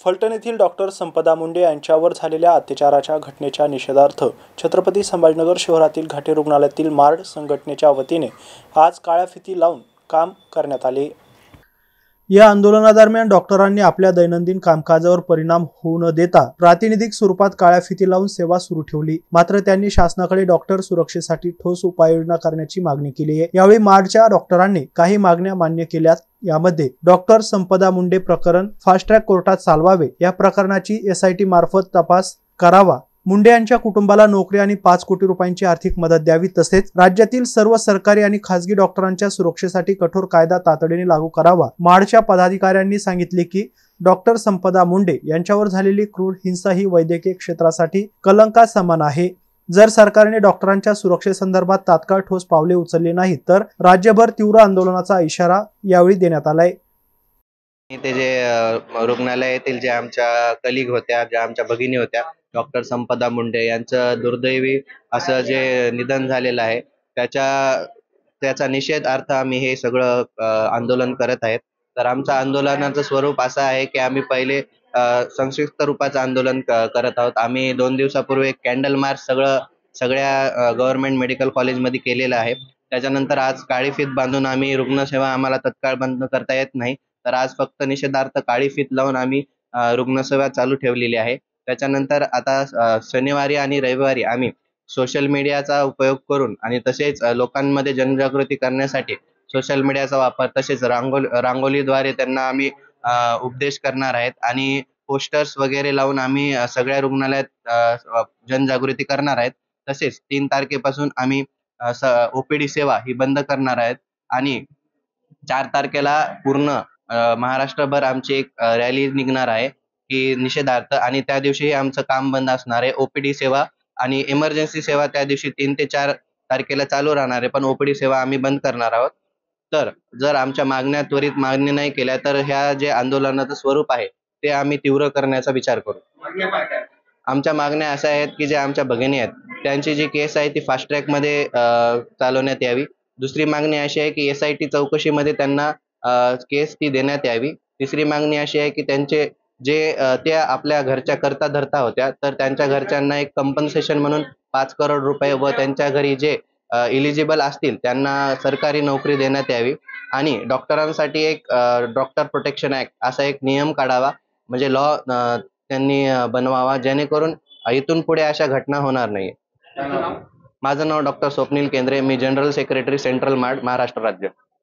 फलटण येथील डॉक्टर संपदा मुंडे यांच्यावर झालेल्या अत्याचाराच्या घटनेच्या निषेधार्थ छत्रपती संभाजीनगर शहरातील घाटी रुग्णालयातील मार्ड संघटनेच्या वतीने आज काळ्या फिती लावून काम करण्यात आले। या आंदोलनादरम्यान डॉक्टरांनी आपल्या दैनंदिन कामकाजावर परिणाम होऊ न देता प्रातिनिधिक स्वरूपात काळ्या फिती लावून सेवा सुरू ठेवली। मात्र त्यांनी शासनाकडे डॉक्टर सुरक्षेसाठी ठोस उपाययोजना करण्याची मागणी केली आहे। यावेळी मार्डच्या डॉक्टरांनी काही मागण्या मान्य केल्यात। यामध्ये डॉक्टर संपदा मुंडे प्रकरण फास्ट ट्रॅक कोर्टात चालवावे, या प्रकरणाची SIT मार्फत तपास करावा, मुंडे यांच्या कुटुंबाला नोकरी आणि 5 कोटी रुपयांची आर्थिक मदत द्यावी, तसेच राज्यातील सर्व सरकारी आणि खासगी डॉक्टरांच्या सुरक्षेसाठी कठोर कायदा तातडीने लागू करावा। मार्डच्या पदाधिकाऱ्यांनी सांगितले की डॉक्टर संपदा मुंडे यांच्यावर झालेली क्रूर हिंसा ही वैद्यकीय क्षेत्रासाठी कलंका समान आहे। जर सरकारने डॉक्टरांच्या सुरक्षेसंदर्भात तात्काळ ठोस पावले उचलली नाही तर राज्यभर तीव्र आंदोलनाचा इशारा यावेळी देण्यात आलाय। ते जे रुग्णालयातील जे आमच्या कलिग होत्या, ज्या आमच्या भगिनी होत्या, डॉक्टर संपदा मुंडे यांचं दुर्दैवी असं जे निधन झालेलं आहे, त्याचा निषेधार्थ आम्ही हे सगळं आंदोलन करत आहेत। तर आमचं आंदोलनाचं स्वरूप असं आहे की आम्ही पहिले संक्षिप्त रूपाचं आंदोलन करत आहोत। आम्ही 2 दिवसापूर्वी एक कॅन्डल मार्च सगळ्या गव्हर्नमेंट मेडिकल कॉलेजमध्ये केलेलं आहे। त्याच्यानंतर आज काळी फीत बांधून आम्ही रुग्णसेवा आम्हाला तत्काळ बंद करता येत नाही, तर आज फक्त निषेधार्थ काळी फीत लावून आम्ही रुग्णसेवा चालू ठेवलेली आहे। त्याच्यानंतर आता शनिवारी आणि रविवारी आम्ही सोशल मीडियाचा उपयोग करून आणि तसेच लोकांमध्ये जनजागृती करण्यासाठी सोशल मीडियाचा वापर, तसेच रांगोलीद्वारे त्यांना आम्ही उपदेश करणार आहेत आणि पोस्टर्स वगैरे लावून आम्ही सगळ्या रुग्णालयात जनजागृती करणार आहेत। तसेच 3 तारखेपासून आम्ही OPD सेवा ही बंद करणार आहेत आणि 4 तारखेला पूर्ण महाराष्ट्रभर आमची एक रॅली निघणार आहे की निषेधार्थ, आणि त्या दिवशी आमचं काम बंद असणार आहे। OPD सेवा आणि इमर्जन्सी सेवा त्या दिवशी 3 ते 4 तारखेला चालू राहणार आहे, पण OPD सेवा आम्ही बंद करणार आहोत। तर जर आमच्या मागण्या त्वरित मान्य नाही केल्या तर ह्या जे आंदोलनाचं स्वरूप आहे ते आम्ही तीव्र करण्याचा विचार करू। आमच्या मागण्या अशा आहेत की जे आमच्या भगिनी आहेत त्यांची जी केस आहे ती फास्ट ट्रॅकमध्ये चालवण्यात यावी। दुसरी मागणी अशी आहे की SIT चौकशीमध्ये त्यांना केस ती देण्यात यावी। तिसरी मागणी अशी आहे की त्यांचे जे त्या आपल्या घरच्या करता धरता होत्या, तर त्यांच्या घरच्यांना एक कंपन्सेशन म्हणून 5 करोड रुपये व त्यांच्या घरी जे इलिजिबल असतील त्यांना सरकारी नोकरी देण्यात यावी। आणि डॉक्टरांसाठी एक डॉक्टर प्रोटेक्शन ऍक्ट असा एक नियम काढावा, म्हणजे लॉ त्यांनी बनवावा, जेणेकरून इथून पुढे अशा घटना होणार नाही। माझं नाव डॉक्टर स्वप्नील केंद्रे, मी जनरल सेक्रेटरी सेंट्रल मार्ड, महाराष्ट्र राज्य।